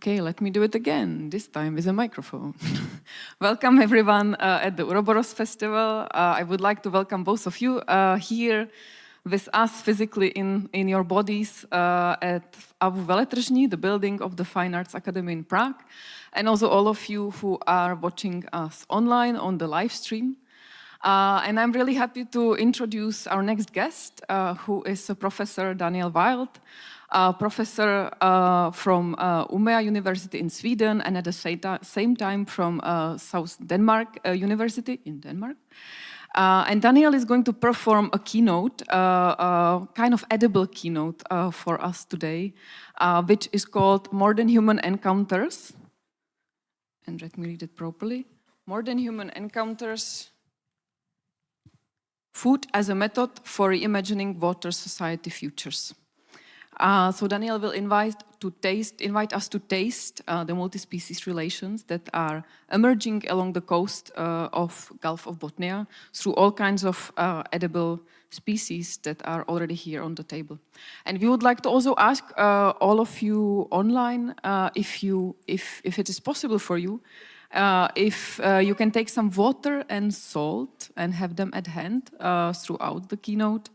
Okay, let me do it again, this time with a microphone. Welcome everyone at the Uroboros Festival. I would like to welcome both of you here with us physically in your bodies at Avu Veletržní, the building of the Fine Arts Academy in Prague, and also all of you who are watching us online on the live stream. And I'm really happy to introduce our next guest, who is Professor Danielle Wilde, professor from Umeå University in Sweden, and at the same time from South Denmark University in Denmark. And Danielle is going to perform a keynote, kind of edible keynote for us today, which is called More Than Human Encounters. And let me read it properly. More Than Human Encounters, Food as a Method for Reimagining Water Society Futures. So Danielle will invite us to taste the multi-species relations that are emerging along the coast of Gulf of Bothnia through all kinds of edible species that are already here on the table. And we would like to also ask all of you online if it is possible for you, if you can take some water and salt and have them at hand throughout the keynote,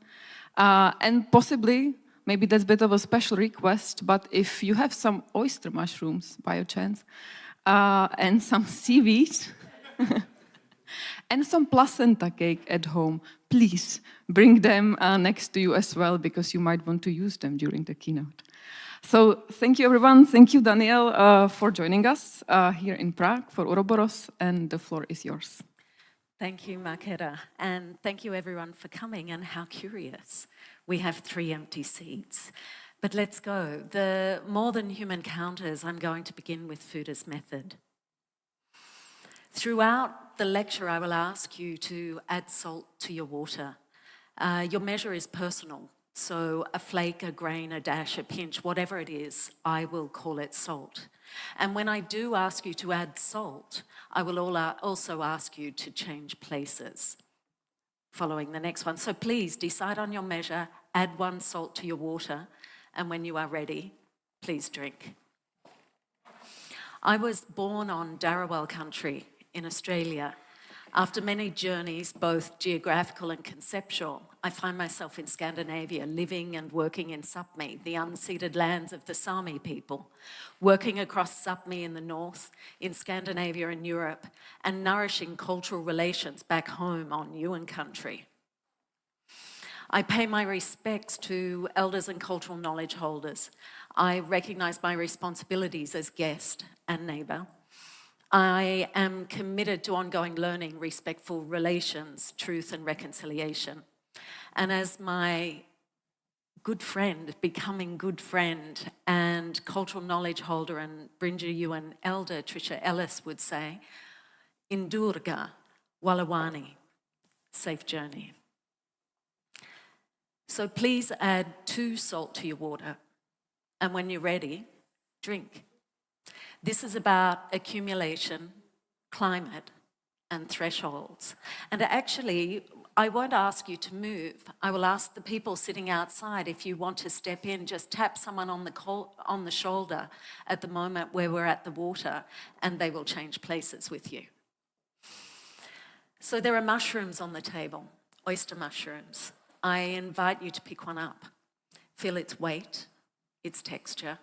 and possibly, maybe that's a bit of a special request, but if you have some oyster mushrooms, by a chance, and some seaweed, and some placenta cake at home, please bring them next to you as well, because you might want to use them during the keynote. So thank you, everyone. Thank you, Danielle, for joining us here in Prague for Uroboros, and the floor is yours. Thank you, Markéta, and thank you, everyone, for coming, and how curious. We have 3 empty seats, but let's go. The More Than Human Counters, I'm going to begin with food as method. Throughout the lecture, I will ask you to add salt to your water. Your measure is personal, so a flake, a grain, a dash, a pinch, whatever it is, I will call it salt. And when I do ask you to add salt, I will also ask you to change places following the next one. So please decide on your measure, add 1 salt to your water, and when you are ready, please drink. I was born on Darawal country in Australia. After many journeys, both geographical and conceptual, I find myself in Scandinavia, living and working in Sápmi, the unceded lands of the Sami people, working across Sápmi in the north, in Scandinavia and Europe, and nourishing cultural relations back home on Yuan country. I pay my respects to elders and cultural knowledge holders. I recognise my responsibilities as guest and neighbour. I am committed to ongoing learning, respectful relations, truth and reconciliation. And as my good friend, becoming good friend, and cultural knowledge holder and Brinja Yuan elder Trisha Ellis would say, Indurga Walawani, safe journey. So please add 2 salt to your water, and when you're ready, drink. This is about accumulation, climate, and thresholds. And actually, I won't ask you to move. I will ask the people sitting outside, if you want to step in, just tap someone on the shoulder at the moment where we're at the water, and they will change places with you. So there are mushrooms on the table, oyster mushrooms. I invite you to pick one up. Feel its weight, its texture.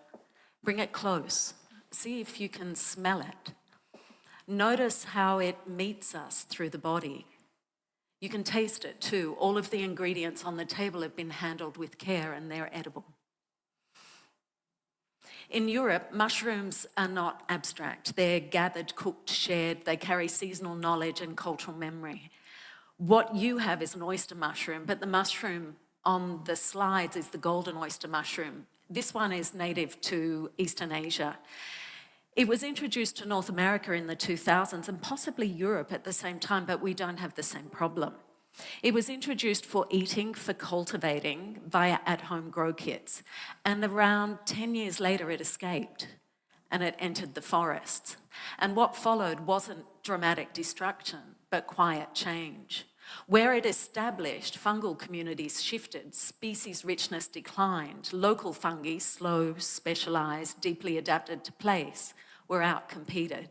Bring it close. See if you can smell it. Notice how it meets us through the body. You can taste it too. All of the ingredients on the table have been handled with care, and they're edible. In Europe, mushrooms are not abstract. They're gathered, cooked, shared. They carry seasonal knowledge and cultural memory. What you have is an oyster mushroom, but the mushroom on the slides is the golden oyster mushroom. This one is native to Eastern Asia. It was introduced to North America in the 2000s and possibly Europe at the same time, but we don't have the same problem. It was introduced for eating, for cultivating via at-home grow kits. And around 10 years later, it escaped and it entered the forests. And what followed wasn't dramatic destruction, but quiet change. Where it established, fungal communities shifted, species richness declined, local fungi, slow, specialised, deeply adapted to place, were outcompeted.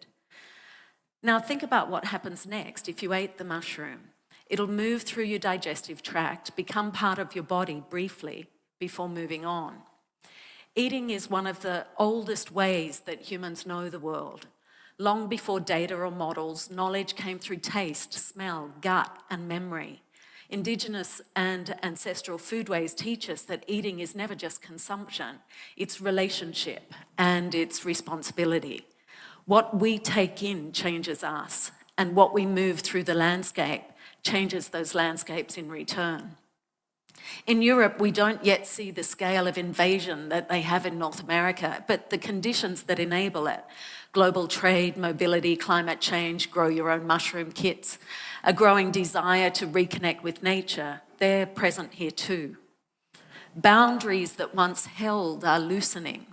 Now think about what happens next if you ate the mushroom. It'll move through your digestive tract, become part of your body briefly before moving on. Eating is one of the oldest ways that humans know the world. Long before data or models, knowledge came through taste, smell, gut, and memory. Indigenous and ancestral foodways teach us that eating is never just consumption, it's relationship and it's responsibility. What we take in changes us, and what we move through the landscape changes those landscapes in return. In Europe, we don't yet see the scale of invasion that they have in North America, but the conditions that enable it, global trade, mobility, climate change, grow your own mushroom kits, a growing desire to reconnect with nature, they're present here too. Boundaries that once held are loosening,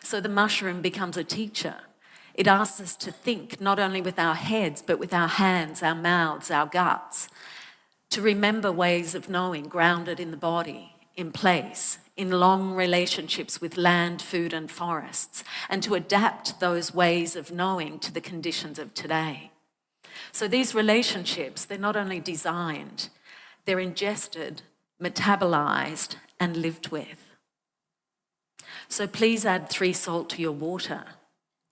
so the mushroom becomes a teacher. It asks us to think not only with our heads, but with our hands, our mouths, our guts, to remember ways of knowing grounded in the body, in place, in long relationships with land, food and forests, and to adapt those ways of knowing to the conditions of today. So these relationships, they're not only designed, they're ingested, metabolized and lived with. So please add 3 salt to your water.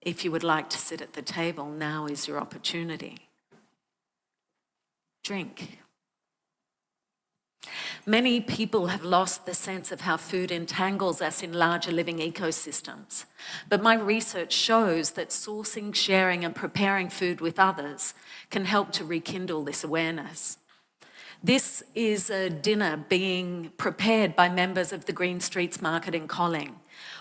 If you would like to sit at the table, now is your opportunity. Drink. Many people have lost the sense of how food entangles us in larger living ecosystems. But my research shows that sourcing, sharing and preparing food with others can help to rekindle this awareness. This is a dinner being prepared by members of the Green Streets Market in Colling.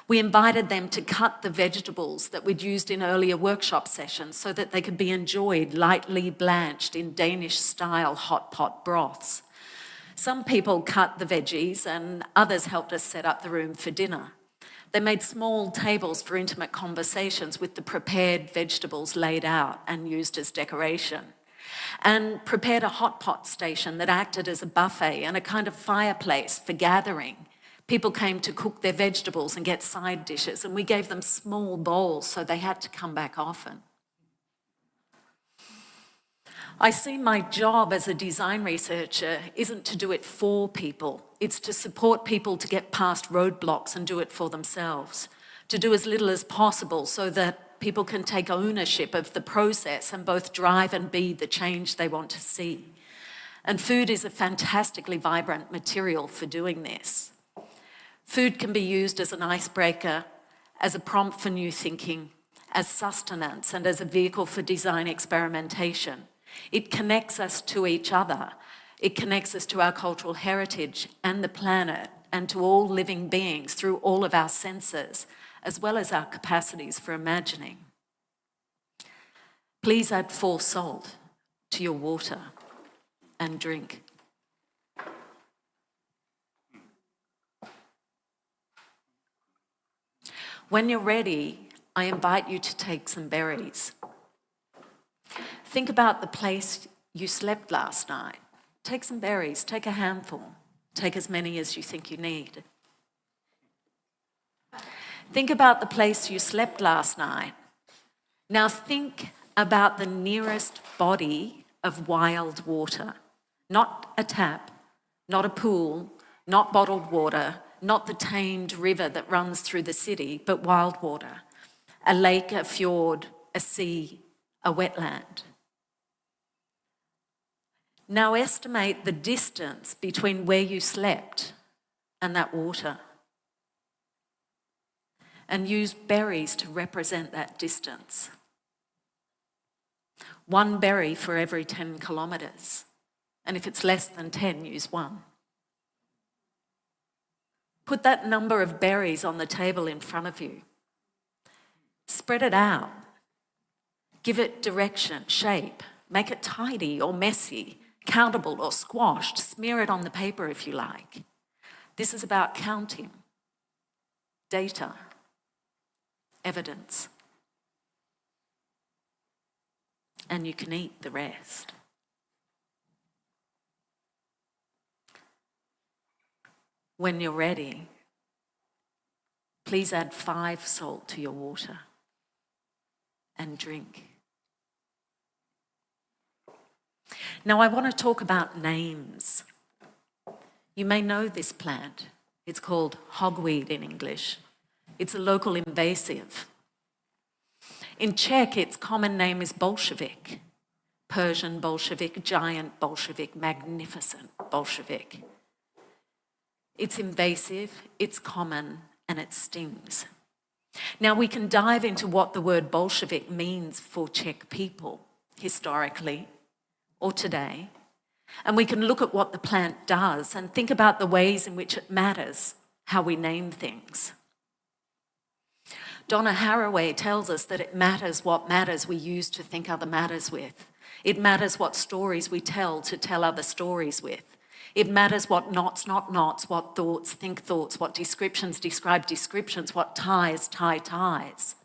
We invited them to cut the vegetables that we'd used in earlier workshop sessions so that they could be enjoyed lightly blanched in Danish-style hot pot broths. Some people cut the veggies and others helped us set up the room for dinner. They made small tables for intimate conversations with the prepared vegetables laid out and used as decoration, and prepared a hot pot station that acted as a buffet and a kind of fireplace for gathering. People came to cook their vegetables and get side dishes, and we gave them small bowls so they had to come back often. I see my job as a design researcher isn't to do it for people, it's to support people to get past roadblocks and do it for themselves, to do as little as possible so that people can take ownership of the process and both drive and be the change they want to see. And food is a fantastically vibrant material for doing this. Food can be used as an icebreaker, as a prompt for new thinking, as sustenance and as a vehicle for design experimentation. It connects us to each other. It connects us to our cultural heritage and the planet and to all living beings through all of our senses, as well as our capacities for imagining. Please add 4 salt to your water and drink. When you're ready, I invite you to take some berries. Think about the place you slept last night. Take some berries, take a handful, take as many as you think you need. Think about the place you slept last night. Now think about the nearest body of wild water, not a tap, not a pool, not bottled water, not the tamed river that runs through the city, but wild water, a lake, a fjord, a sea, a wetland. Now estimate the distance between where you slept and that water, and use berries to represent that distance. 1 berry for every 10 kilometres, and if it's less than 10, use 1. Put that number of berries on the table in front of you. Spread it out. Give it direction, shape. Make it tidy or messy, countable or squashed. Smear it on the paper if you like. This is about counting, data, evidence. And you can eat the rest. when you're ready, please add 5 salt to your water and drink. Now I want to talk about names. You may know this plant. It's called hogweed in English. It's a local invasive. In Czech, its common name is Bolshevik. Persian Bolshevik, giant Bolshevik, magnificent Bolshevik. It's invasive, it's common, and it stings. Now we can dive into what the word Bolshevik means for Czech people, historically or today, and we can look at what the plant does and think about the ways in which it matters how we name things. Donna Haraway tells us that it matters what matters we use to think other matters with. It matters what stories we tell to tell other stories with. It matters what knots, not knots, what thoughts, think thoughts, what descriptions describe descriptions, what ties, tie ties.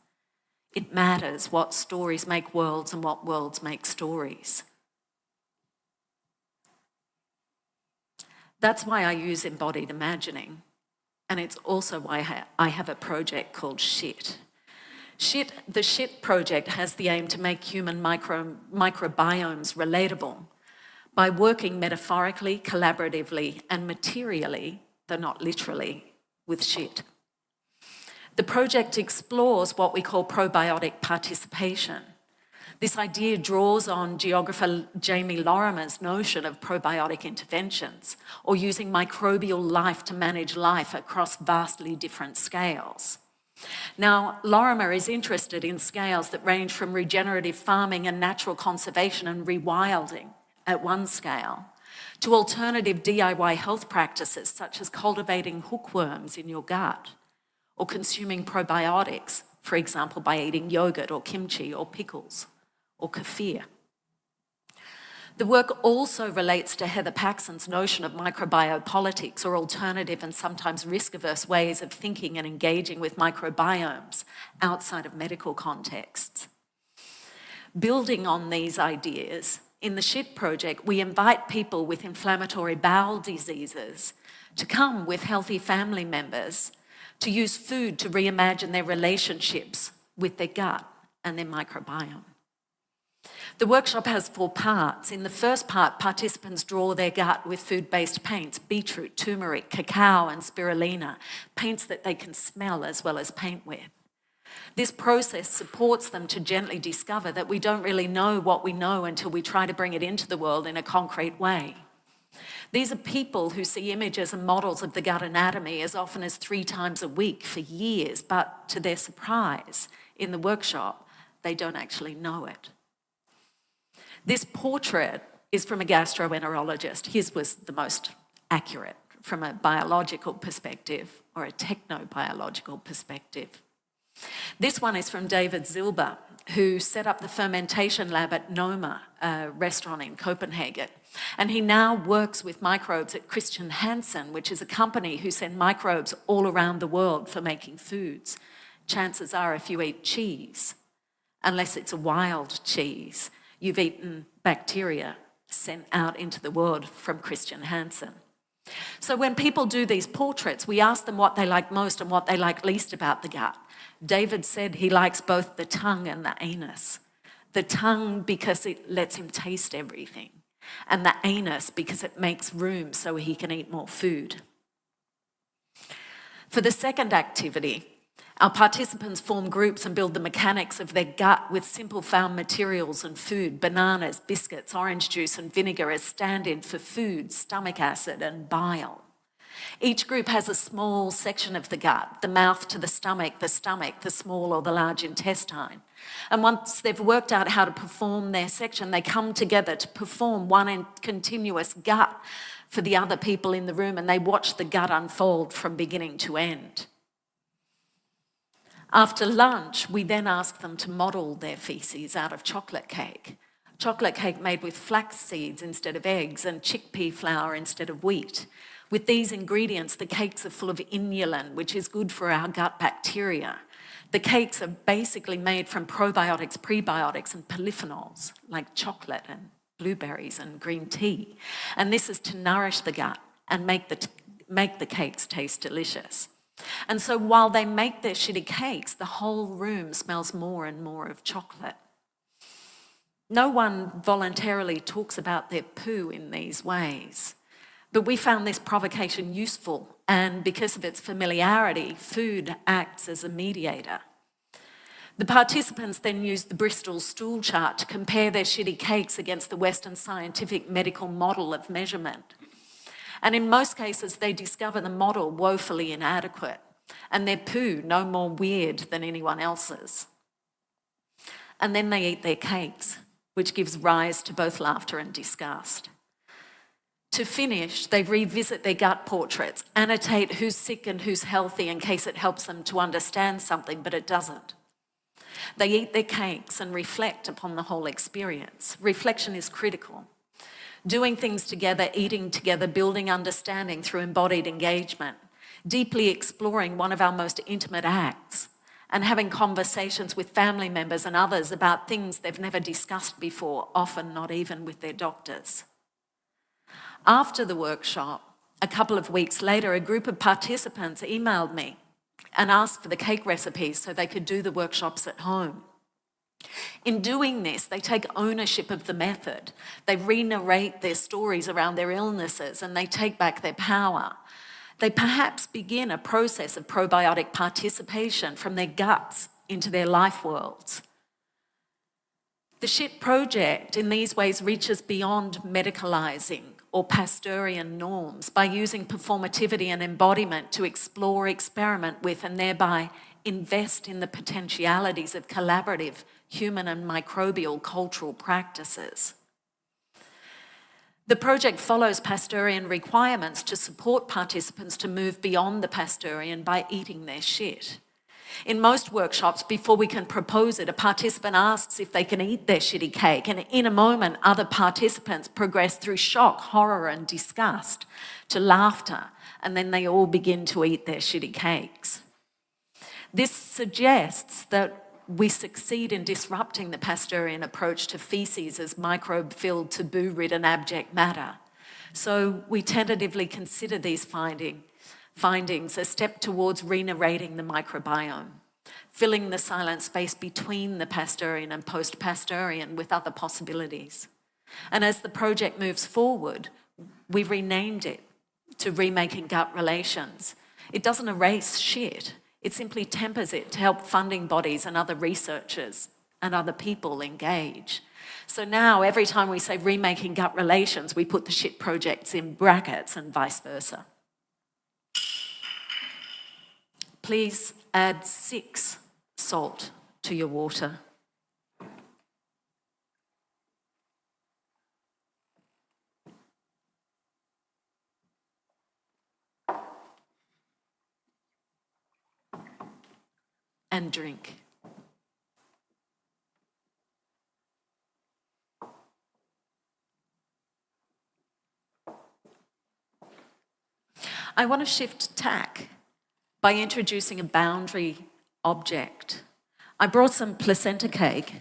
It matters what stories make worlds and what worlds make stories. That's why I use embodied imagining. And it's also why I have a project called SHIT. The SHIT project has the aim to make human microbiomes relatable by working metaphorically, collaboratively, and materially, though not literally, with SHIT. The project explores what we call probiotic participation. This idea draws on geographer Jamie Lorimer's notion of probiotic interventions, or using microbial life to manage life across vastly different scales. Now, Lorimer is interested in scales that range from regenerative farming and natural conservation and rewilding at one scale, to alternative DIY health practices such as cultivating hookworms in your gut, or consuming probiotics, for example, by eating yogurt or kimchi or pickles or kefir. The work also relates to Heather Paxson's notion of microbiopolitics, or alternative and sometimes risk-averse ways of thinking and engaging with microbiomes outside of medical contexts. Building on these ideas, in the SHIT project, we invite people with inflammatory bowel diseases to come with healthy family members to use food to reimagine their relationships with their gut and their microbiome. The workshop has 4 parts. In the first part, participants draw their gut with food-based paints, beetroot, turmeric, cacao, and spirulina, paints that they can smell as well as paint with. This process supports them to gently discover that we don't really know what we know until we try to bring it into the world in a concrete way. These are people who see images and models of the gut anatomy as often as 3 times a week for years, but to their surprise, in the workshop, they don't actually know it. This portrait is from a gastroenterologist. His was the most accurate from a biological perspective, or a technobiological perspective. This one is from David Zilber, who set up the fermentation lab at Noma, a restaurant in Copenhagen. And he now works with microbes at Christian Hansen, which is a company who send microbes all around the world for making foods. Chances are, if you eat cheese, unless it's a wild cheese, you've eaten bacteria sent out into the world from Christian Hansen. So when people do these portraits, we ask them what they like most and what they like least about the gut. David said he likes both the tongue and the anus. The tongue because it lets him taste everything, and the anus because it makes room so he can eat more food. For the second activity, our participants form groups and build the mechanics of their gut with simple found materials and food, bananas, biscuits, orange juice and vinegar as stand-in for food, stomach acid and bile. Each group has a small section of the gut, the mouth to the stomach, the small or the large intestine. And once they've worked out how to perform their section, they come together to perform one continuous gut for the other people in the room, and they watch the gut unfold from beginning to end. After lunch, we then ask them to model their faeces out of chocolate cake. Chocolate cake made with flax seeds instead of eggs and chickpea flour instead of wheat. With these ingredients, the cakes are full of inulin, which is good for our gut bacteria. The cakes are basically made from probiotics, prebiotics, and polyphenols, like chocolate and blueberries and green tea. And this is to nourish the gut and make the make the cakes taste delicious. And so while they make their shitty cakes, the whole room smells more and more of chocolate. No one voluntarily talks about their poo in these ways, but we found this provocation useful, and because of its familiarity, food acts as a mediator. The participants then used the Bristol stool chart to compare their shitty cakes against the Western scientific medical model of measurement. And in most cases, they discover the model woefully inadequate and their poo no more weird than anyone else's. And then they eat their cakes, which gives rise to both laughter and disgust. To finish, they revisit their gut portraits, annotate who's sick and who's healthy in case it helps them to understand something, but it doesn't. They eat their cakes and reflect upon the whole experience. Reflection is critical. Doing things together, eating together, building understanding through embodied engagement, deeply exploring one of our most intimate acts, and having conversations with family members and others about things they've never discussed before, often not even with their doctors. After the workshop, a couple of weeks later, a group of participants emailed me and asked for the cake recipes so they could do the workshops at home. In doing this, they take ownership of the method. They re-narrate their stories around their illnesses and they take back their power. They perhaps begin a process of probiotic participation from their guts into their life worlds. The SHIT project in these ways reaches beyond medicalising or Pasteurian norms by using performativity and embodiment to explore, experiment with, and thereby invest in the potentialities of collaborative human and microbial cultural practices. The project follows Pasteurian requirements to support participants to move beyond the Pasteurian by eating their shit. In most workshops, before we can propose it, a participant asks if they can eat their shitty cake, and in a moment, other participants progress through shock, horror, and disgust to laughter, and then they all begin to eat their shitty cakes. This suggests that we succeed in disrupting the Pasteurian approach to faeces as microbe-filled, taboo-ridden, abject matter. So we tentatively consider these findings a step towards re-narrating the microbiome, filling the silent space between the Pasteurian and post-Pasteurian with other possibilities. And as the project moves forward, we renamed it to Reimagining Gut Relations. It doesn't erase shit. It simply tempers it to help funding bodies and other researchers and other people engage. So now every time we say Remaking Gut Relations, we put the shit projects in brackets and vice versa. Please add 6 salt to your water. And drink. I want to shift tack by introducing a boundary object. I brought some placenta cake.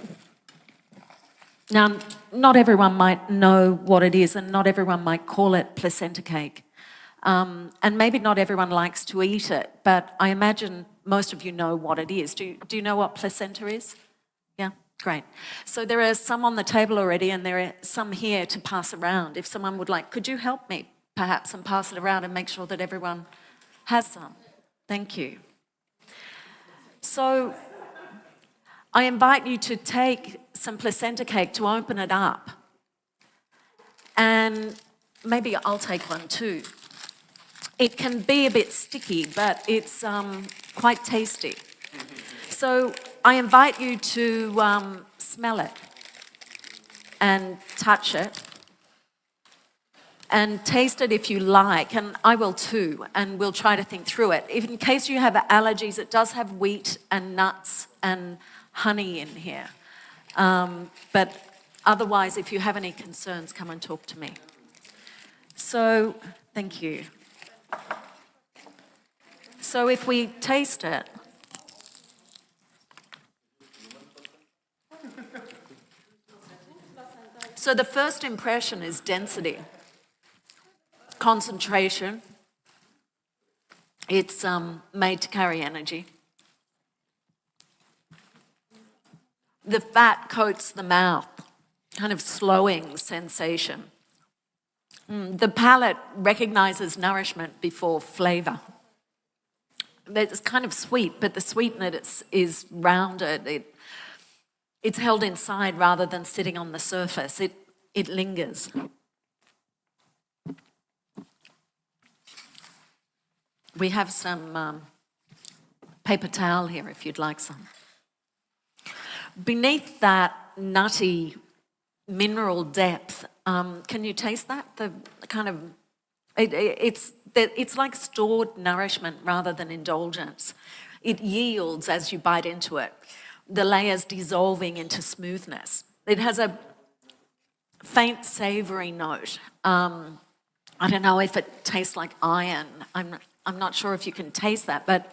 Now, not everyone might know what it is, and not everyone might call it placenta cake. And maybe not everyone likes to eat it, but I imagine most of you know what it is. Do you know what placenta is? Yeah, great. So there are some on the table already, and there are some here to pass around. If someone would like, could you help me perhaps and pass it around and make sure that everyone has some? Thank you. So I invite you to take some placenta cake, to open it up. And maybe I'll take one too. It can be a bit sticky, but it's quite tasty. So I invite you to smell it and touch it and taste it if you like, and I will too, and we'll try to think through it. If in case you have allergies, it does have wheat and nuts and honey in here. But otherwise, if you have any concerns, come and talk to me. So, thank you. So if we taste it, so the first impression is density, concentration, It's made to carry energy. The fat coats the mouth, kind of slowing sensation. The palate recognises nourishment before flavour. It's kind of sweet, but the sweetness is rounded. It's held inside rather than sitting on the surface. It lingers. We have some paper towel here if you'd like some. Beneath that nutty mineral depth, can you taste that? The kind of it's like stored nourishment rather than indulgence. It yields as you bite into it, the layers dissolving into smoothness. It has a faint savoury note. I don't know if it tastes like iron. I'm not sure if you can taste that, but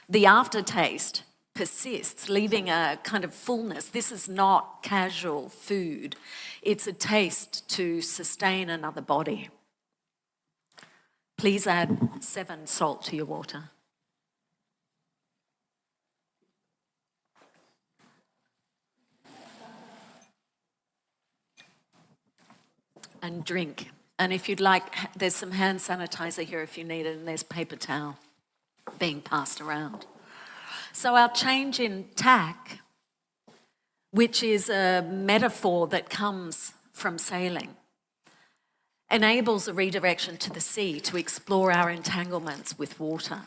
the aftertaste persists, leaving a kind of fullness. This is not casual food. It's a taste to sustain another body. Please add 7 salt to your water. And drink. And if you'd like, there's some hand sanitizer here if you need it, and there's paper towel being passed around. So our change in tack, which is a metaphor that comes from sailing, enables a redirection to the sea to explore our entanglements with water.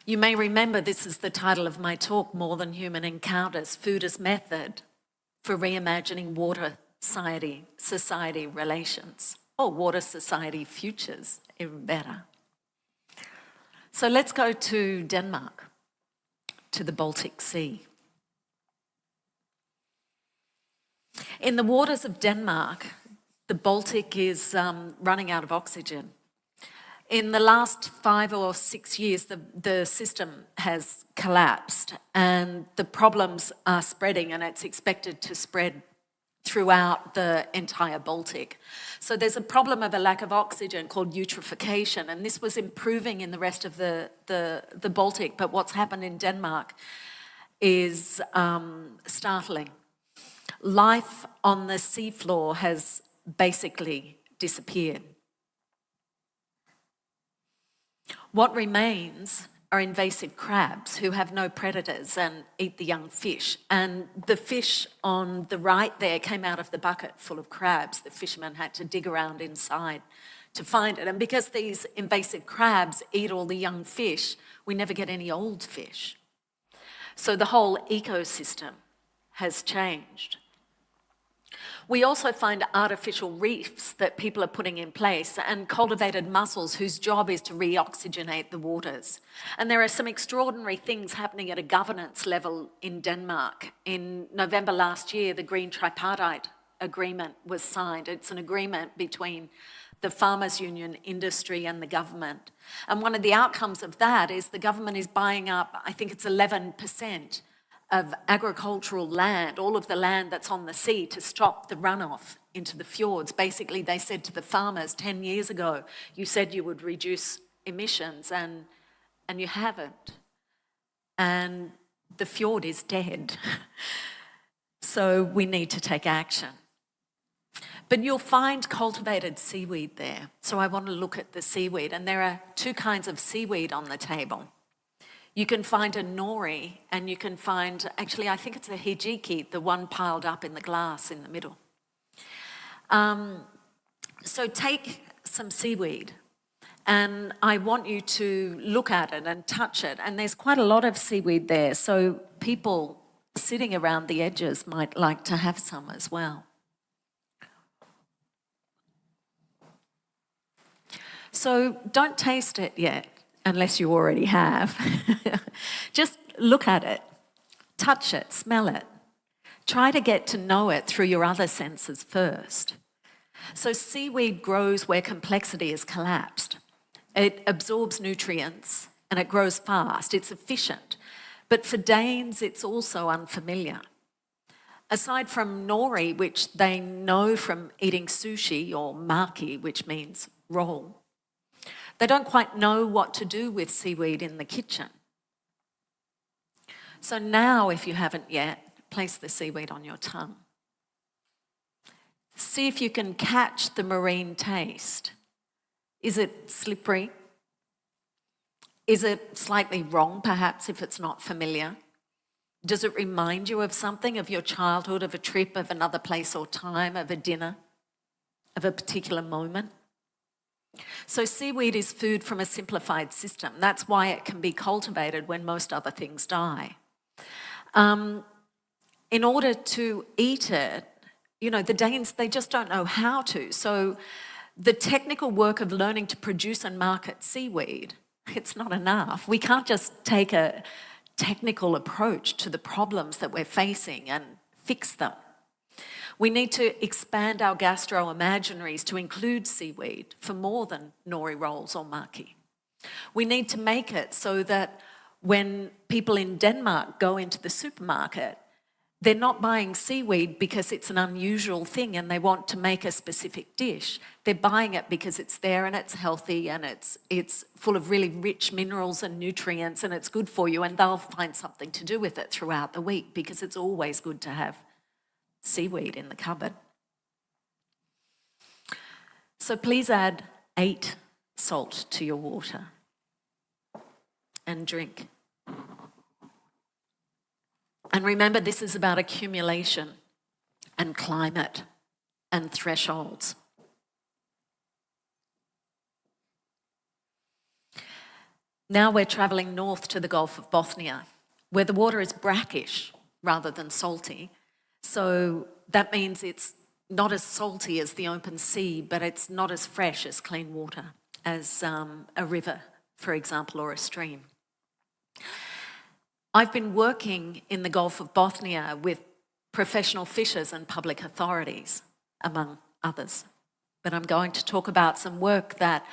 You may remember this is the title of my talk, More Than Human Encounters, Food as Method for Reimagining Water Society Relations, or Water Society Futures, even better. So let's go to Denmark, to the Baltic Sea. In the waters of Denmark, the Baltic is running out of oxygen. In the last 5 or 6 years, the system has collapsed and the problems are spreading, and it's expected to spread throughout the entire Baltic. So there's a problem of a lack of oxygen called eutrophication, and this was improving in the rest of the Baltic, but what's happened in Denmark is startling. Life on the seafloor has basically disappeared. What remains are invasive crabs who have no predators and eat the young fish. And the fish on the right there came out of the bucket full of crabs. The fishermen had to dig around inside to find it. And because these invasive crabs eat all the young fish, we never get any old fish. So the whole ecosystem has changed. We also find artificial reefs that people are putting in place and cultivated mussels whose job is to reoxygenate the waters. And there are some extraordinary things happening at a governance level in Denmark. In November last year, the Green Tripartite Agreement was signed. It's an agreement between the farmers' union, industry and the government. And one of the outcomes of that is the government is buying up, I think it's 11%, of agricultural land, all of the land that's on the sea, to stop the runoff into the fjords. Basically, they said to the farmers 10 years ago, you said you would reduce emissions and you haven't. And the fjord is dead. So we need to take action. But you'll find cultivated seaweed there. So I want to look at the seaweed, and there are 2 kinds of seaweed on the table. You can find a nori, and you can find, actually I think it's a hijiki, the one piled up in the glass in the middle. So take some seaweed, and I want you to look at it and touch it. And there's quite a lot of seaweed there, so people sitting around the edges might like to have some as well. So don't taste it yet, unless you already have. Just look at it, touch it, smell it. Try to get to know it through your other senses first. So seaweed grows where complexity is collapsed. It absorbs nutrients and it grows fast. It's efficient. But for Danes, it's also unfamiliar. Aside from nori, which they know from eating sushi, or maki, which means roll, They don't quite know what to do with seaweed in the kitchen. So now, if you haven't yet, place the seaweed on your tongue. See if you can catch the marine taste. Is it slippery? Is it slightly wrong, perhaps, if it's not familiar? Does it remind you of something, of your childhood, of a trip, of another place or time, of a dinner, of a particular moment? So seaweed is food from a simplified system. That's why it can be cultivated when most other things die. In order to eat it, you know, the Danes, they just don't know how to. So the technical work of learning to produce and market seaweed, it's not enough. We can't just take a technical approach to the problems that we're facing and fix them. We need to expand our gastro-imaginaries to include seaweed for more than nori rolls or maki. We need to make it so that when people in Denmark go into the supermarket, they're not buying seaweed because it's an unusual thing and they want to make a specific dish. They're buying it because it's there and it's healthy and it's full of really rich minerals and nutrients and it's good for you, and they'll find something to do with it throughout the week because it's always good to have seaweed in the cupboard. So please add 8 salt to your water and drink. And remember, this is about accumulation and climate and thresholds. Now we're travelling north to the Gulf of Bothnia, where the water is brackish rather than salty. So that means it's not as salty as the open sea, but it's not as fresh as clean water, as a river, for example, or a stream. I've been working in the Gulf of Bothnia with professional fishers and public authorities, among others. But I'm going to talk about some work that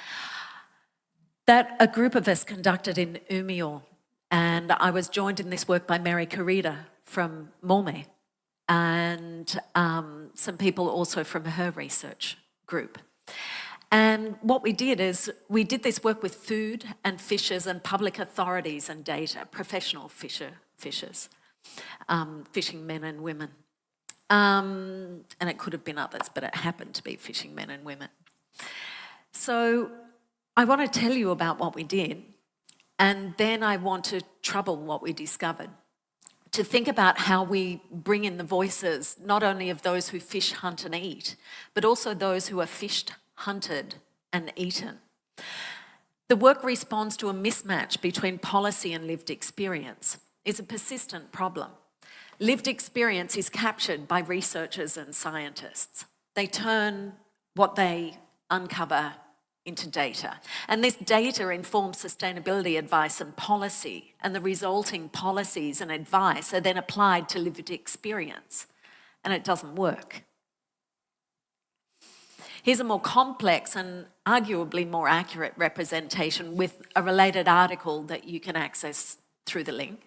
a group of us conducted in Umeå. And I was joined in this work by Mary Carida from Malmö and some people also from her research group. And what we did is we did this work with food and fishers and public authorities and data, professional fishers, fishing men and women. And it could have been others, but it happened to be fishing men and women. So I want to tell you about what we did, and then I want to trouble what we discovered, to think about how we bring in the voices, not only of those who fish, hunt and eat, but also those who are fished, hunted and eaten. The work responds to a mismatch between policy and lived experience. It's a persistent problem. Lived experience is captured by researchers and scientists. They turn what they uncover into data. And this data informs sustainability advice and policy, and the resulting policies and advice are then applied to lived experience, and it doesn't work. Here's a more complex and arguably more accurate representation with a related article that you can access through the link.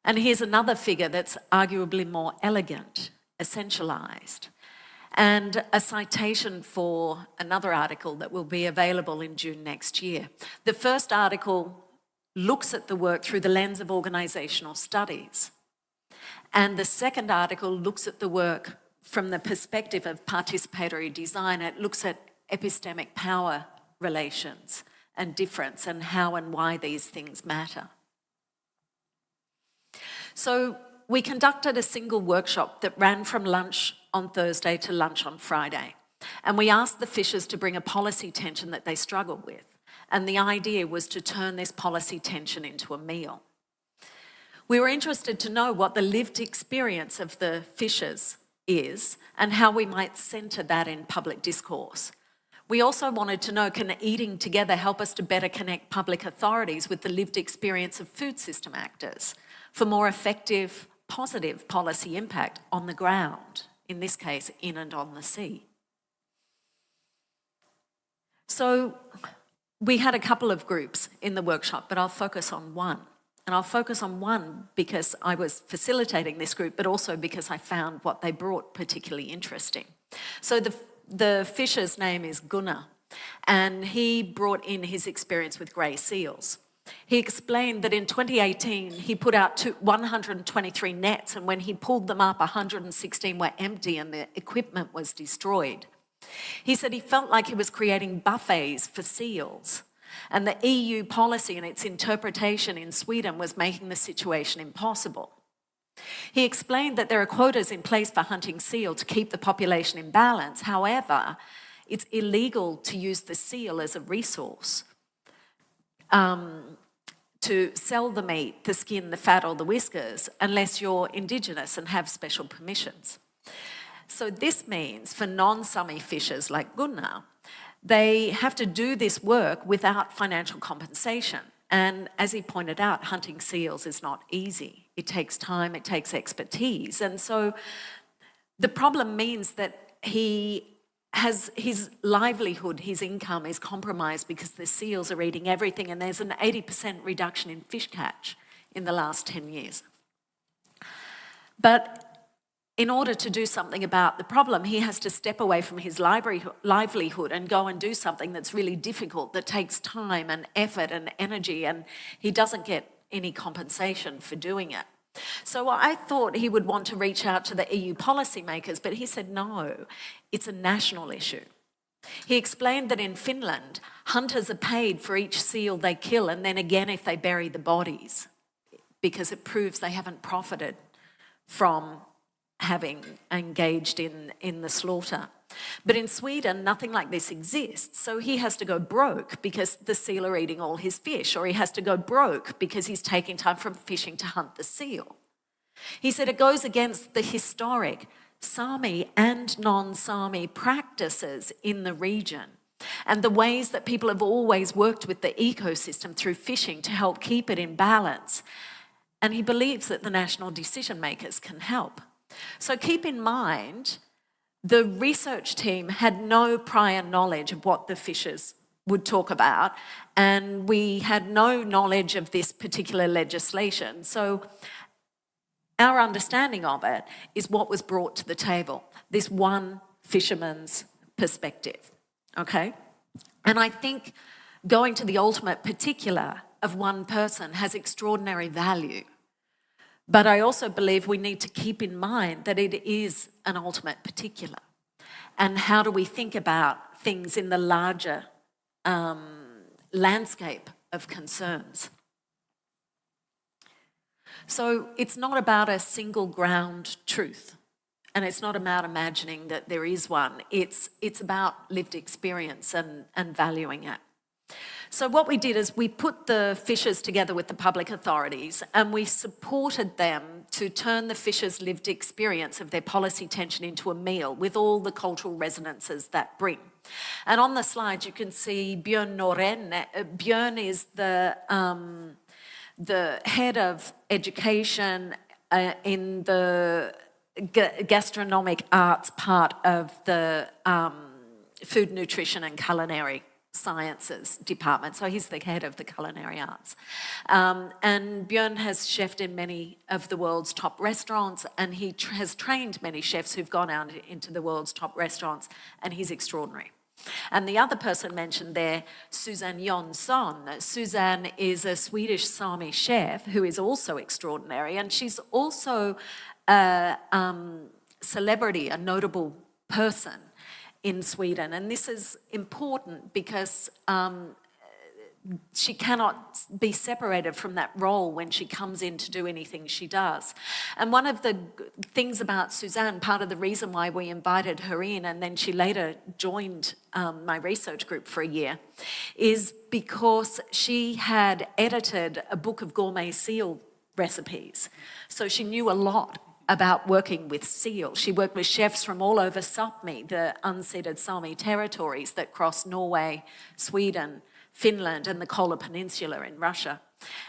And here's another figure that's arguably more elegant, essentialised, and a citation for another article that will be available in June next year. The first article looks at the work through the lens of organisational studies, and the second article looks at the work from the perspective of participatory design. It looks at epistemic power relations and difference and how and why these things matter. So we conducted a single workshop that ran from lunch on Thursday to lunch on Friday. And we asked the fishers to bring a policy tension that they struggled with. And the idea was to turn this policy tension into a meal. We were interested to know what the lived experience of the fishers is and how we might centre that in public discourse. We also wanted to know, can eating together help us to better connect public authorities with the lived experience of food system actors for more effective, positive policy impact on the ground, in this case, in and on the sea? So we had a couple of groups in the workshop, but I'll focus on one. And I'll focus on one because I was facilitating this group, but also because I found what they brought particularly interesting. So the fisher's name is Gunnar, and he brought in his experience with grey seals. He explained that in 2018, he put out 123 nets, and when he pulled them up, 116 were empty and the equipment was destroyed. He said he felt like he was creating buffets for seals, and the EU policy and its interpretation in Sweden was making the situation impossible. He explained that there are quotas in place for hunting seal to keep the population in balance. However, it's illegal to use the seal as a resource. To sell the meat, the skin, the fat or the whiskers unless you're indigenous and have special permissions. So this means for non-sami fishers like Gunnar, they have to do this work without financial compensation. And as he pointed out, hunting seals is not easy. It takes time, it takes expertise. And so the problem means that he has his livelihood, his income is compromised because the seals are eating everything, and there's an 80% reduction in fish catch in the last 10 years. But in order to do something about the problem, he has to step away from his livelihood and go and do something that's really difficult, that takes time and effort and energy, and he doesn't get any compensation for doing it. So I thought he would want to reach out to the EU policymakers, but he said no, it's a national issue. He explained that in Finland, hunters are paid for each seal they kill, and then again if they bury the bodies, because it proves they haven't profited from having engaged in the slaughter. But in Sweden, nothing like this exists. So he has to go broke because the seal are eating all his fish, or he has to go broke because he's taking time from fishing to hunt the seal. He said it goes against the historic Sami and non-Sami practices in the region and the ways that people have always worked with the ecosystem through fishing to help keep it in balance. And he believes that the national decision makers can help. So keep in mind, the research team had no prior knowledge of what the fishers would talk about, and we had no knowledge of this particular legislation. So our understanding of it is what was brought to the table, this one fisherman's perspective, okay? And I think going to the ultimate particular of one person has extraordinary value. But I also believe we need to keep in mind that it is an ultimate particular. And how do we think about things in the larger landscape of concerns? So it's not about a single ground truth, and it's not about imagining that there is one. It's about lived experience and valuing it. So what we did is we put the fishers together with the public authorities, and we supported them to turn the fishers' lived experience of their policy tension into a meal with all the cultural resonances that bring. And on the slide you can see Björn Noren. Björn is the head of education in the gastronomic arts part of the food, nutrition and culinary sciences department. So he's the head of the culinary arts. And Björn has chefed in many of the world's top restaurants, and he has trained many chefs who've gone out into the world's top restaurants, and he's extraordinary. And the other person mentioned there, Susanne Jonsson. Susanne is a Swedish Sami chef who is also extraordinary, and she's also a celebrity, a notable person in Sweden. And this is important because she cannot be separated from that role when she comes in to do anything she does. And one of the things about Suzanne, part of the reason why we invited her in, and then she later joined my research group for a year, is because she had edited a book of gourmet seal recipes. So she knew a lot about working with seal. She worked with chefs from all over Sápmi, the unceded Sami territories that cross Norway, Sweden, Finland and the Kola Peninsula in Russia.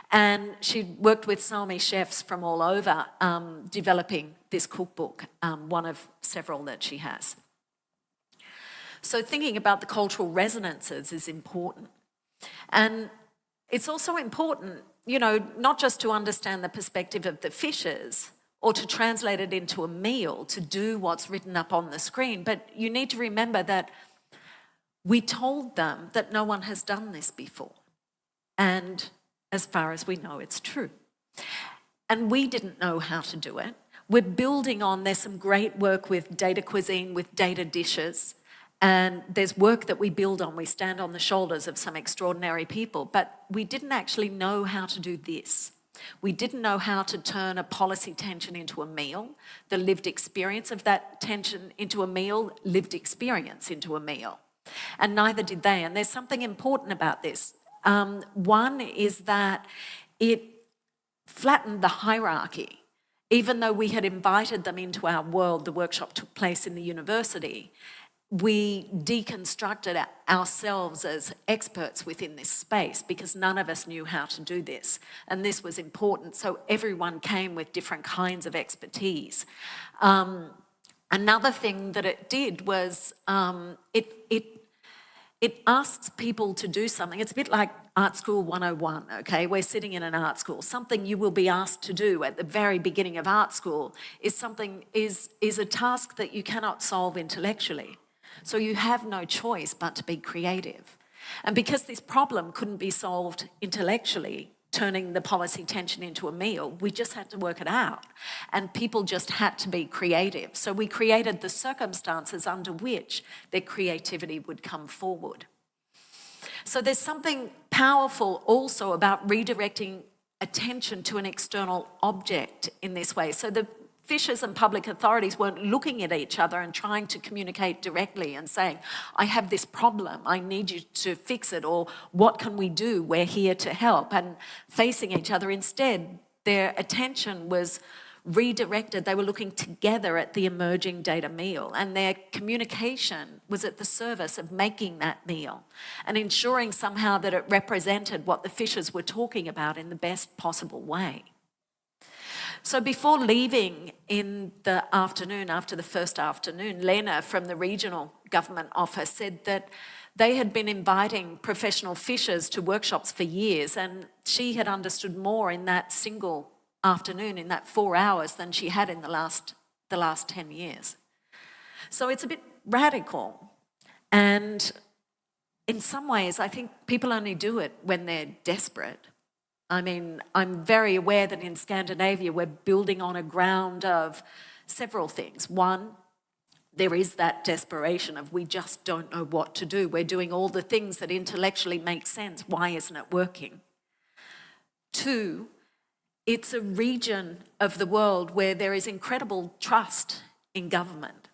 And she worked with Sami chefs from all over, developing this cookbook, one of several that she has. So thinking about the cultural resonances is important. And it's also important, you know, not just to understand the perspective of the fishers or to translate it into a meal, to do what's written up on the screen, but you need to remember that We told them that no one has done this before. And as far as we know, it's true. And we didn't know how to do it. We're building on, there's some great work with data cuisine, with data dishes, and there's work that we build on. We stand on the shoulders of some extraordinary people, but we didn't actually know how to do this. We didn't know how to turn a policy tension into a meal, the lived experience of that tension into a meal, lived experience into a meal. And neither did they. And there's something important about this. One is that it flattened the hierarchy. Even though we had invited them into our world, the workshop took place in the university, we deconstructed ourselves as experts within this space because none of us knew how to do this. And this was important. So everyone came with different kinds of expertise. Another thing that it did was it asks people to do something. It's a bit like Art School 101, okay? We're sitting in an art school. Something you will be asked to do at the very beginning of art school is a task that you cannot solve intellectually. So you have no choice but to be creative. And because this problem couldn't be solved intellectually, turning the policy tension into a meal, we just had to work it out. And people just had to be creative. So we created the circumstances under which their creativity would come forward. So there's something powerful also about redirecting attention to an external object in this way. So the fishers and public authorities weren't looking at each other and trying to communicate directly and saying, I have this problem, I need you to fix it, or what can we do, we're here to help, and facing each other. Instead, their attention was redirected. They were looking together at the emerging data meal, and their communication was at the service of making that meal and ensuring somehow that it represented what the fishers were talking about in the best possible way. So before leaving in the afternoon, after the first afternoon, Lena from the regional government office said that they had been inviting professional fishers to workshops for years, and she had understood more in that single afternoon, in that 4 hours, than she had in the last 10 years. So it's a bit radical. And in some ways, I think people only do it when they're desperate. I mean, I'm very aware that in Scandinavia, we're building on a ground of several things. One, there is that desperation of we just don't know what to do. We're doing all the things that intellectually make sense. Why isn't it working? Two, it's a region of the world where there is incredible trust in government.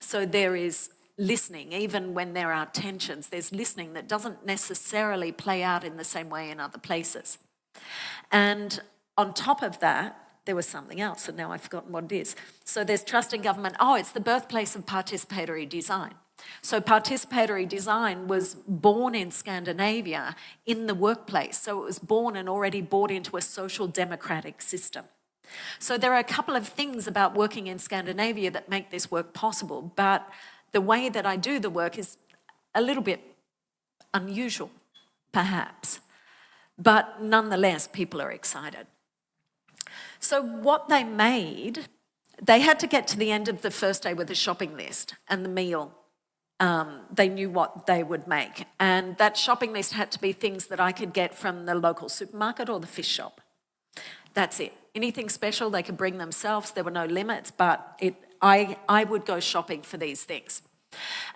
So there is listening, even when there are tensions, there's listening that doesn't necessarily play out in the same way in other places. And on top of that, there was something else, and now I've forgotten what it is. So there's trust in government. Oh, it's the birthplace of participatory design. So participatory design was born in Scandinavia in the workplace. So it was born and already bought into a social democratic system. So there are a couple of things about working in Scandinavia that make this work possible, but the way that I do the work is a little bit unusual, perhaps. But nonetheless, people are excited. So what they made, they had to get to the end of the first day with a shopping list and the meal. They knew what they would make. And that shopping list had to be things that I could get from the local supermarket or the fish shop. That's it. Anything special they could bring themselves. There were no limits, but I would go shopping for these things.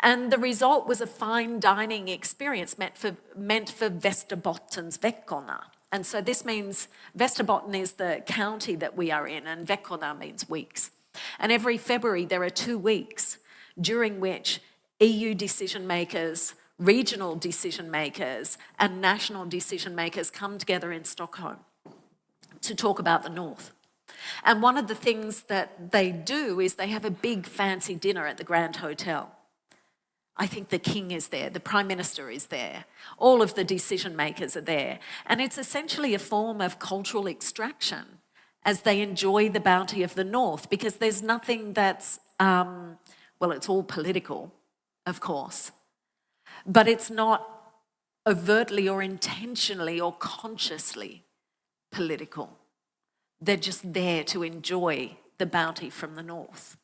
And the result was a fine dining experience meant for Västerbottens veckorna. And so this means Västerbotten is the county that we are in, and veckorna means weeks. And every February there are 2 weeks during which EU decision makers, regional decision makers, and national decision makers come together in Stockholm to talk about the North. And one of the things that they do is they have a big fancy dinner at the Grand Hotel. I think the king is there, the prime minister is there, all of the decision makers are there. And it's essentially a form of cultural extraction as they enjoy the bounty of the North, because there's nothing that's, it's all political, of course, but it's not overtly or intentionally or consciously political. They're just there to enjoy the bounty from the North.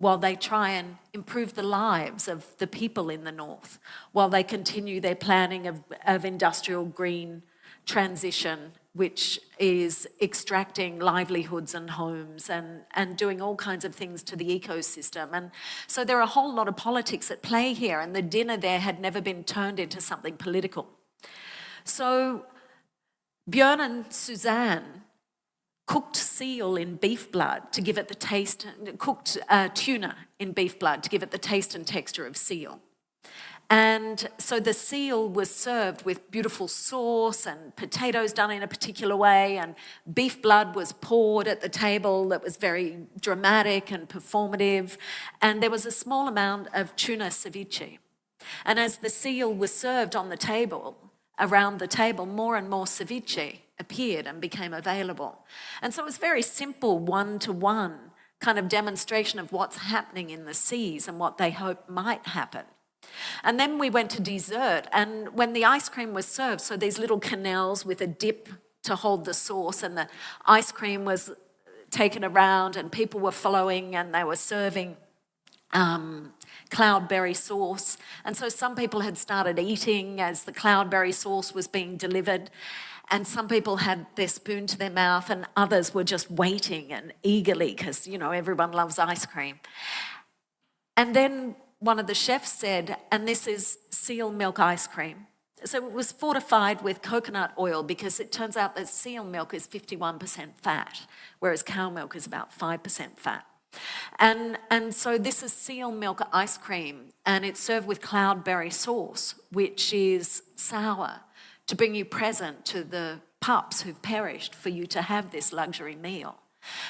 while they try and improve the lives of the people in the north, while they continue their planning of industrial green transition, which is extracting livelihoods and homes and doing all kinds of things to the ecosystem. And so there are a whole lot of politics at play here, and the dinner there had never been turned into something political. So Björn and Suzanne cooked seal in beef blood to give it the taste, cooked tuna in beef blood to give it the taste and texture of seal. And so the seal was served with beautiful sauce and potatoes done in a particular way, and beef blood was poured at the table that was very dramatic and performative, and there was a small amount of tuna ceviche. And as the seal was served on the table, around the table, more and more ceviche appeared and became available. And so it was very simple, one-to-one kind of demonstration of what's happening in the seas and what they hope might happen. And then we went to dessert, and when the ice cream was served, so these little canals with a dip to hold the sauce, and the ice cream was taken around and people were following and they were serving cloudberry sauce. And so some people had started eating as the cloudberry sauce was being delivered, and some people had their spoon to their mouth, and others were just waiting and eagerly because, you know, everyone loves ice cream. And then one of the chefs said, and this is seal milk ice cream. So it was fortified with coconut oil because it turns out that seal milk is 51% fat, whereas cow milk is about 5% fat. And so this is seal milk ice cream, and it's served with cloudberry sauce, which is sour, to bring you present to the pups who've perished for you to have this luxury meal.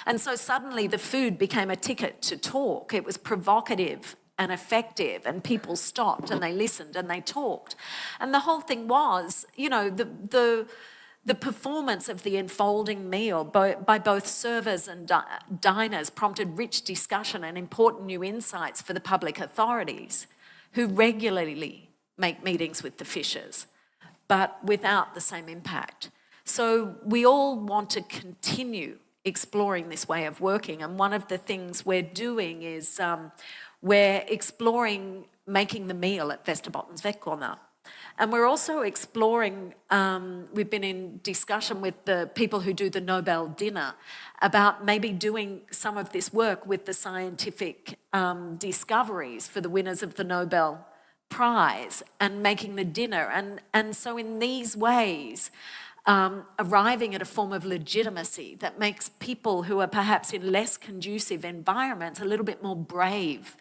And so suddenly the food became a ticket to talk. It was provocative and effective, and people stopped and they listened and they talked. And the whole thing was, you know, the performance of the enfolding meal by both servers and diners prompted rich discussion and important new insights for the public authorities, who regularly make meetings with the fishers, but without the same impact. So we all want to continue exploring this way of working, and one of the things we're doing is we're exploring making the meal at Västerbottens Veckorna. And we're also exploring, we've been in discussion with the people who do the Nobel dinner about maybe doing some of this work with the scientific discoveries for the winners of the Nobel Prize and making the dinner. And so in these ways, arriving at a form of legitimacy that makes people who are perhaps in less conducive environments a little bit more brave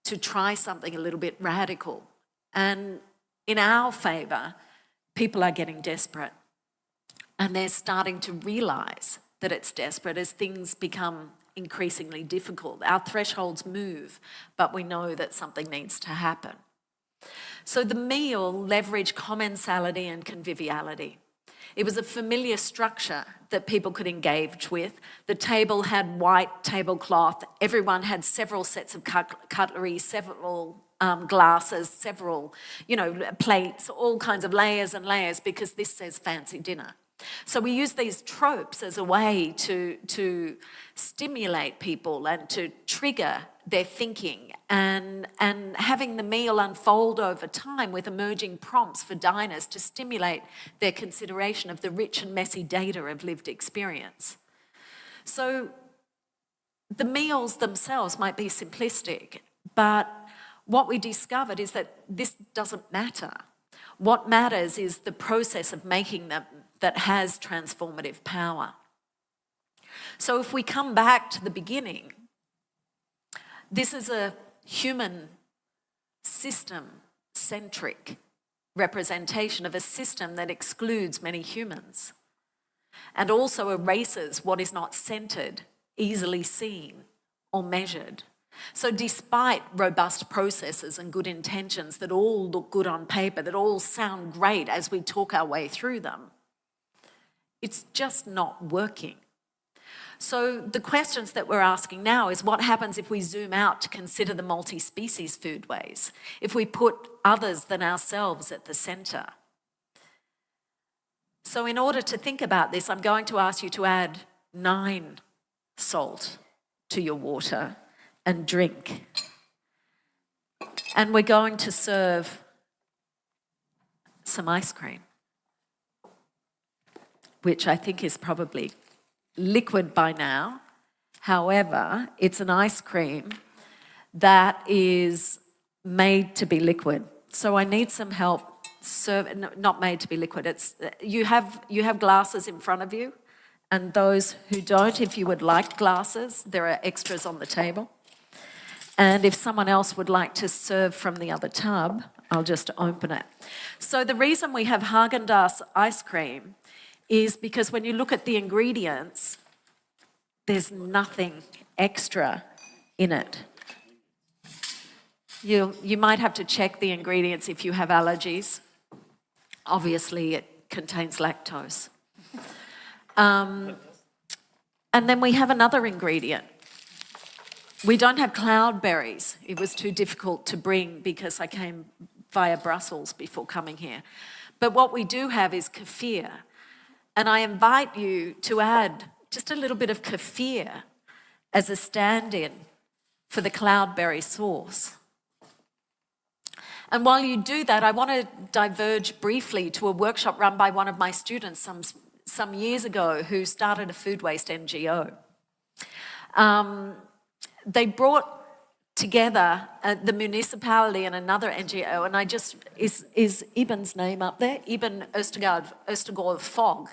to try something a little bit radical. And in our favour, people are getting desperate, and they're starting to realise that it's desperate as things become increasingly difficult. Our thresholds move, but we know that something needs to happen. So the meal leveraged commensality and conviviality. It was a familiar structure that people could engage with. The table had white tablecloth. Everyone had several sets of cutlery, several glasses, several, plates, all kinds of layers and layers, because this says fancy dinner. So we use these tropes as a way to stimulate people and to trigger their thinking, and having the meal unfold over time with emerging prompts for diners to stimulate their consideration of the rich and messy data of lived experience. So the meals themselves might be simplistic, but what we discovered is that this doesn't matter. What matters is the process of making them that has transformative power. So if we come back to the beginning, this is a human system-centric representation of a system that excludes many humans and also erases what is not centred, easily seen or measured. So despite robust processes and good intentions that all look good on paper, that all sound great as we talk our way through them, it's just not working. So the questions that we're asking now is, what happens if we zoom out to consider the multi-species foodways, if we put others than ourselves at the centre? So in order to think about this, I'm going to ask you to add 9 salt to your water, and drink. And we're going to serve some ice cream, which I think is probably liquid by now. However, it's an ice cream that is made to be liquid. So I need some help not made to be liquid. It's you have glasses in front of you, and those who don't, if you would like glasses, there are extras on the table. And if someone else would like to serve from the other tub, I'll just open it. So the reason we have Haagen-Dazs ice cream is because when you look at the ingredients, there's nothing extra in it. You might have to check the ingredients if you have allergies. Obviously, it contains lactose. And then we have another ingredient. We don't have cloudberries. It was too difficult to bring because I came via Brussels before coming here. But what we do have is kefir. And I invite you to add just a little bit of kefir as a stand-in for the cloudberry sauce. And while you do that, I want to diverge briefly to a workshop run by one of my students some years ago who started a food waste NGO. They brought together the municipality and another NGO, and is Iben's name up there? Iben Østergaard Fogg.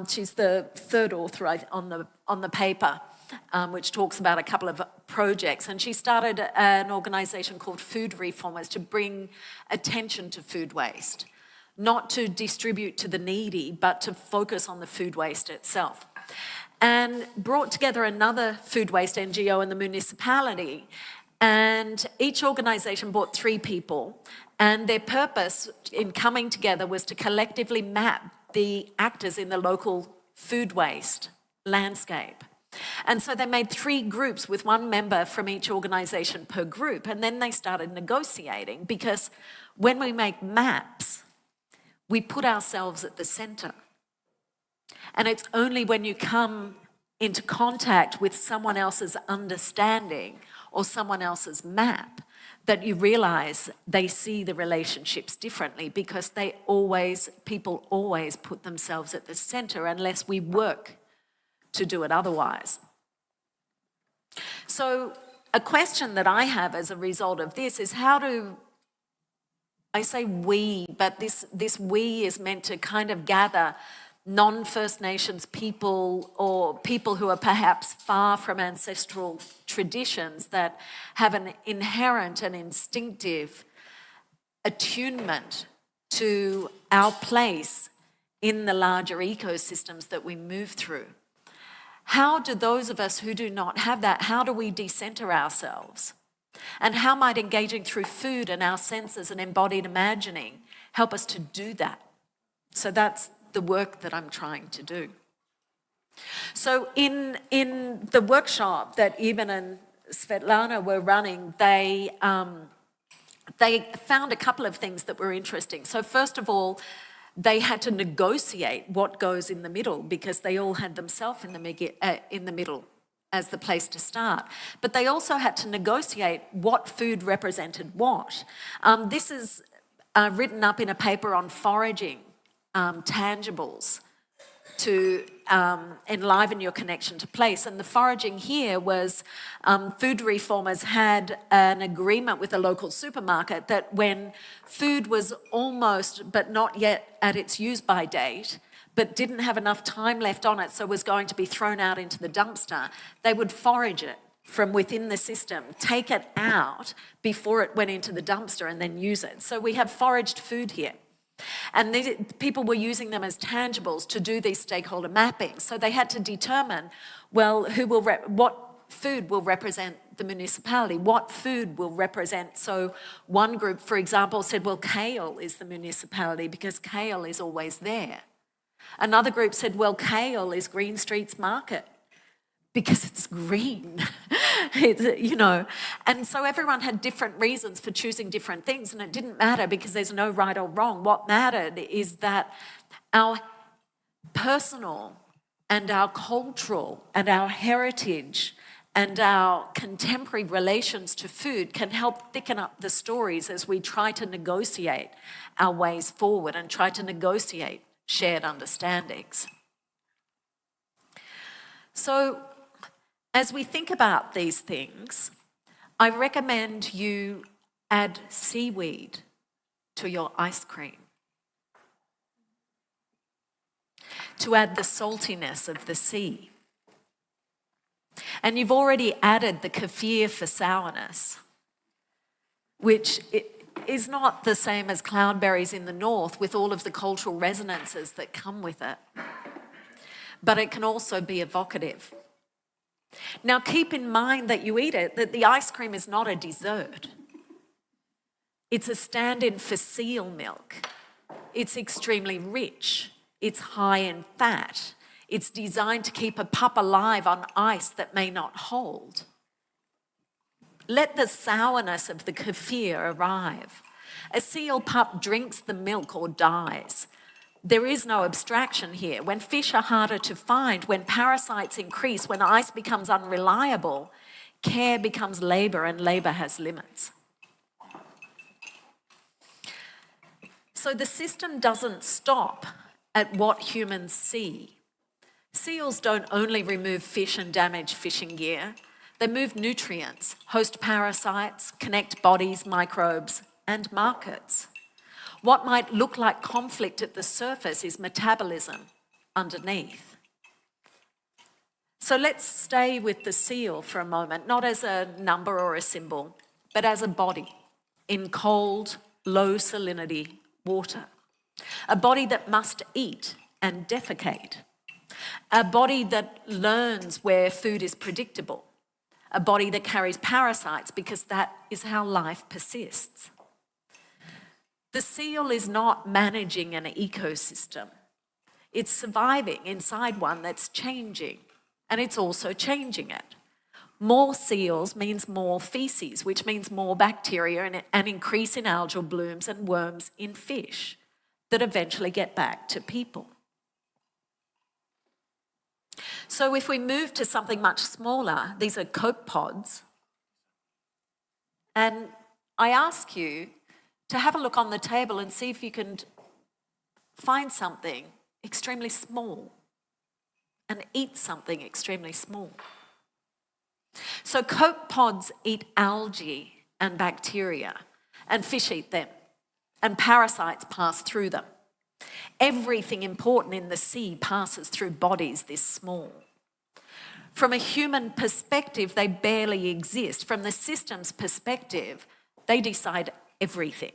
She's the third author on the paper, which talks about a couple of projects. And she started an organisation called Food Reformers to bring attention to food waste, not to distribute to the needy, but to focus on the food waste itself. And brought together another food waste NGO in the municipality. And each organisation brought 3 people. And their purpose in coming together was to collectively map the actors in the local food waste landscape. And so they made 3 groups with 1 member from each organisation per group. And then they started negotiating, because when we make maps, we put ourselves at the centre. And it's only when you come into contact with someone else's understanding or someone else's map that you realise they see the relationships differently, because people always put themselves at the centre unless we work to do it otherwise. So a question that I have as a result of this is, how do I say we, but this we is meant to kind of gather non-First Nations people, or people who are perhaps far from ancestral traditions that have an inherent and instinctive attunement to our place in the larger ecosystems that we move through. How do those of us who do not have that, how do we decenter ourselves? And how might engaging through food and our senses and embodied imagining help us to do that? So that's the work that I'm trying to do. So in the workshop that Iben and Svetlana were running, they found a couple of things that were interesting. So first of all, they had to negotiate what goes in the middle, because they all had themselves in the middle as the place to start. But they also had to negotiate what food represented what. This is written up in a paper on foraging tangibles to enliven your connection to place. And the foraging here was Food Reformers had an agreement with a local supermarket that when food was almost but not yet at its use-by date, but didn't have enough time left on it, so was going to be thrown out into the dumpster, they would forage it from within the system, take it out before it went into the dumpster, and then use it. So we have foraged food here. And people were using them as tangibles to do these stakeholder mappings. So they had to determine, well, what food will represent the municipality, what food will represent. So one group, for example, said, well, kale is the municipality because kale is always there. Another group said, well, kale is Green Street's market because it's green, And so everyone had different reasons for choosing different things, and it didn't matter because there's no right or wrong. What mattered is that our personal and our cultural and our heritage and our contemporary relations to food can help thicken up the stories as we try to negotiate our ways forward and try to negotiate shared understandings. So, as we think about these things, I recommend you add seaweed to your ice cream, to add the saltiness of the sea. And you've already added the kefir for sourness, which is not the same as cloudberries in the north with all of the cultural resonances that come with it. But it can also be evocative. Now keep in mind that you eat it, that the ice cream is not a dessert. It's a stand-in for seal milk. It's extremely rich. It's high in fat. It's designed to keep a pup alive on ice that may not hold. Let the sourness of the kefir arrive. A seal pup drinks the milk or dies. There is no abstraction here. When fish are harder to find, when parasites increase, when ice becomes unreliable, care becomes labour and labour has limits. So the system doesn't stop at what humans see. Seals don't only remove fish and damage fishing gear. They move nutrients, host parasites, connect bodies, microbes, and markets. What might look like conflict at the surface is metabolism underneath. So let's stay with the seal for a moment, not as a number or a symbol, but as a body in cold, low salinity water. A body that must eat and defecate. A body that learns where food is predictable. A body that carries parasites because that is how life persists. The seal is not managing an ecosystem. It's surviving inside one that's changing, and it's also changing it. More seals means more feces, which means more bacteria and an increase in algal blooms and worms in fish that eventually get back to people. So if we move to something much smaller, these are copepods, and I ask you to have a look on the table and see if you can find something extremely small and eat something extremely small. So copepods eat algae and bacteria, and fish eat them, and parasites pass through them. Everything important in the sea passes through bodies this small. From a human perspective, they barely exist. From the system's perspective, they decide everything.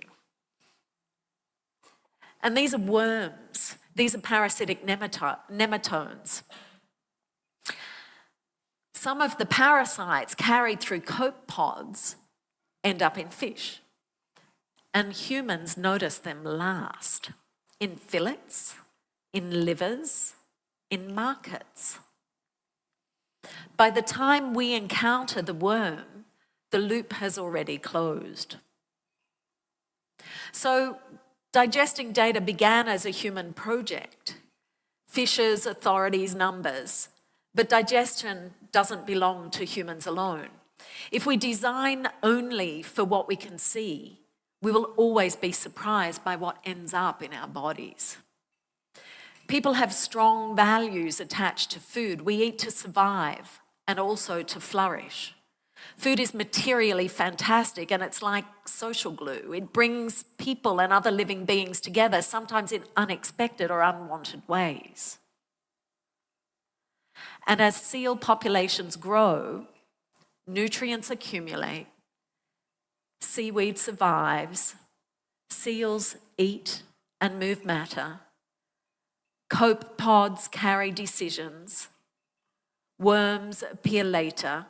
And these are worms. These are parasitic nematodes. Some of the parasites carried through copepods end up in fish. And humans notice them last. In fillets, in livers, in markets. By the time we encounter the worm, the loop has already closed. So, digesting data began as a human project. Fishes, authorities, numbers. But digestion doesn't belong to humans alone. If we design only for what we can see, we will always be surprised by what ends up in our bodies. People have strong values attached to food. We eat to survive and also to flourish. Food is materially fantastic, and it's like social glue. It brings people and other living beings together, sometimes in unexpected or unwanted ways. And as seal populations grow, nutrients accumulate, seaweed survives, seals eat and move matter, copepods carry decisions, worms appear later,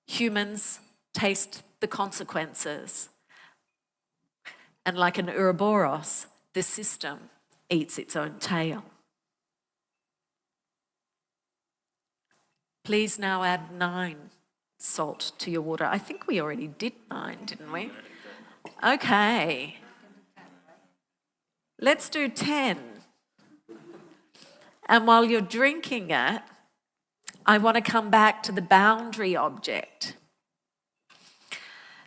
humans taste the consequences, and like an Uroboros, the system eats its own tail. Please now add 9 salt to your water. I think we already did 9, didn't we? Okay. Let's do 10. And while you're drinking it, I want to come back to the boundary object.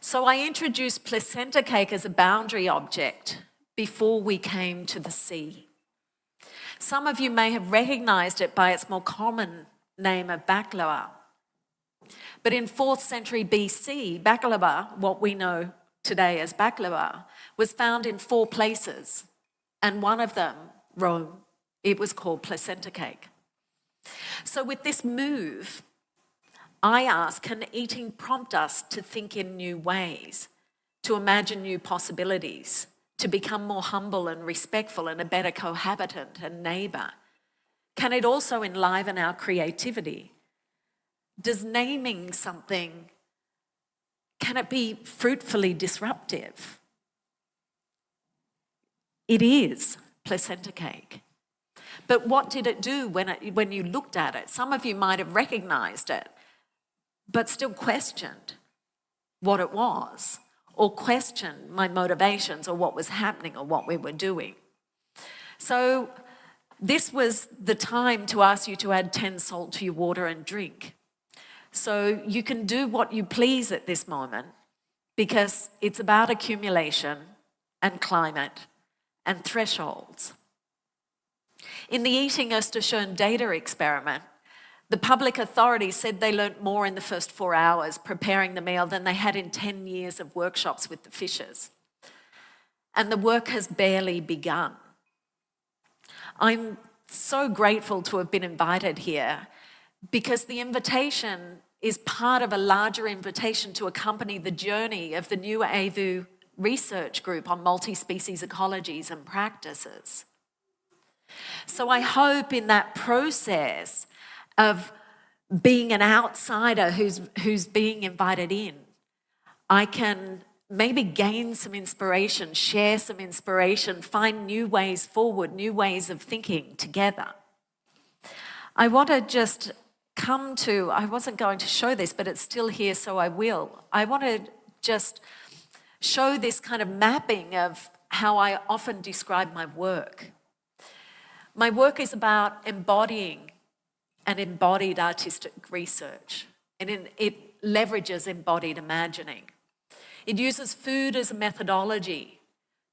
So I introduced placenta cake as a boundary object before we came to the sea. Some of you may have recognised it by its more common name of baklava. But in 4th century BC, baklava, what we know today as baklava, was found in 4 places, and one of them, Rome, it was called placenta cake. So with this move, I ask, can eating prompt us to think in new ways, to imagine new possibilities, to become more humble and respectful and a better cohabitant and neighbour? Can it also enliven our creativity? Does naming something, can it be fruitfully disruptive? It is placenta cake. But what did it do when you looked at it? Some of you might have recognised it, but still questioned what it was, or questioned my motivations or what was happening or what we were doing. So this was the time to ask you to add 10 salt to your water and drink. So you can do what you please at this moment, because it's about accumulation and climate and thresholds. In the Eating Östersjön data experiment, the public authorities said they learnt more in the first 4 hours preparing the meal than they had in 10 years of workshops with the fishes. And the work has barely begun. I'm so grateful to have been invited here, because the invitation is part of a larger invitation to accompany the journey of the new AVU research group on multi-species ecologies and practices. So I hope in that process of being an outsider who's being invited in, I can maybe gain some inspiration, share some inspiration, find new ways forward, new ways of thinking together. I want to just come to, I wasn't going to show this, but it's still here, so I will. I want to just show this kind of mapping of how I often describe my work. My work is about embodying and embodied artistic research, and it leverages embodied imagining. It uses food as a methodology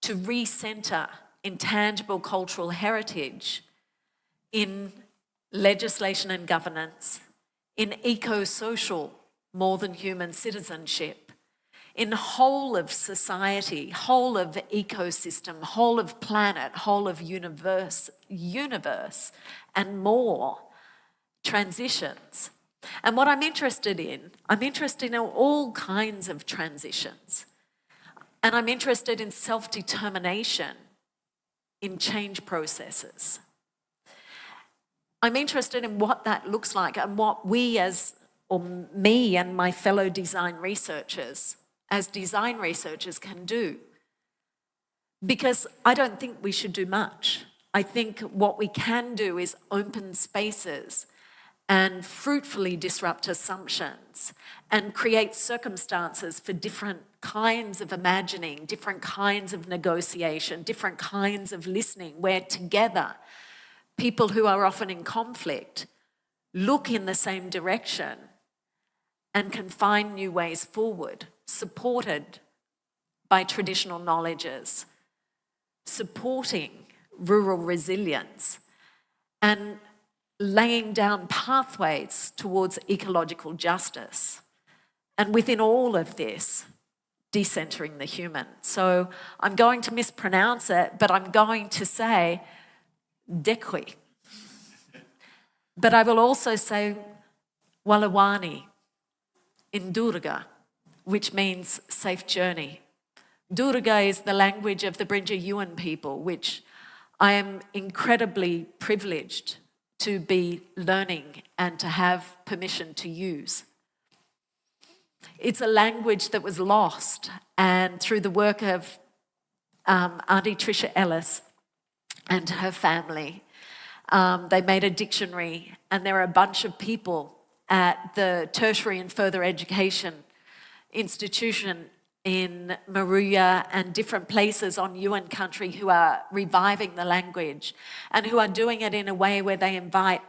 to recenter intangible cultural heritage in legislation and governance, in eco-social, more than human citizenship, in whole of society, whole of ecosystem, whole of planet, whole of universe, and more transitions. And what I'm interested in all kinds of transitions. And I'm interested in self-determination, in change processes. I'm interested in what that looks like and what we me and my fellow design researchers, as design researchers, can do. Because I don't think we should do much. I think what we can do is open spaces and fruitfully disrupt assumptions and create circumstances for different kinds of imagining, different kinds of negotiation, different kinds of listening, where together people who are often in conflict look in the same direction and can find new ways forward, supported by traditional knowledges, supporting rural resilience, and laying down pathways towards ecological justice. And within all of this, decentering the human. So I'm going to mispronounce it, but I'm going to say Dekwi. But I will also say Walawani in Durga, which means safe journey. Durga is the language of the Brinja Yuan people, which I am incredibly privileged to be learning and to have permission to use. It's a language that was lost, and through the work of Auntie Tricia Ellis and her family, they made a dictionary, and there are a bunch of people at the tertiary and further education institution in Maruya and different places on Yuan country who are reviving the language, and who are doing it in a way where they invite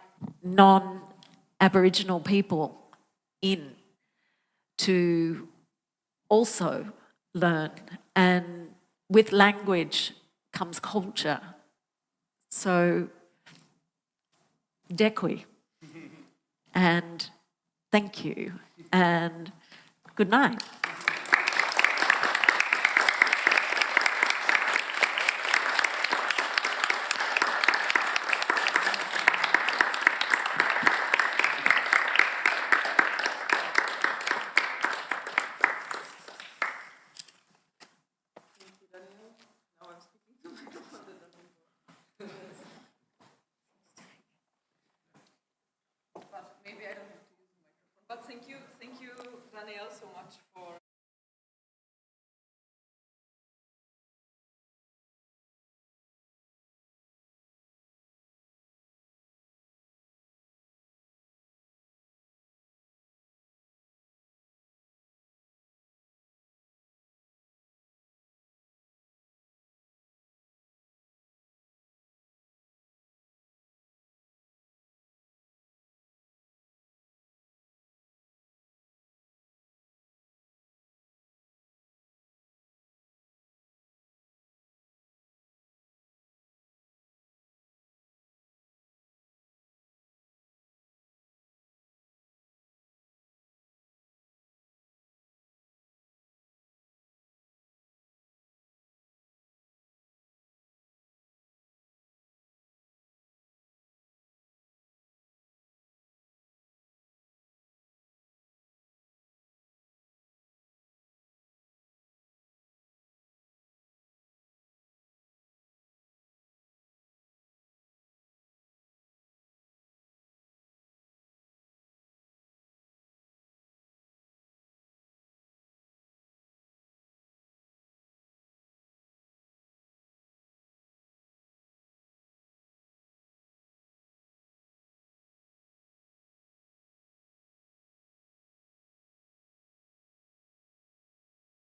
Aboriginal people in to also learn. And with language comes culture. So, dekwi. And thank you. And good night. Maybe I don't have to use the microphone. But thank you, Danielle, so much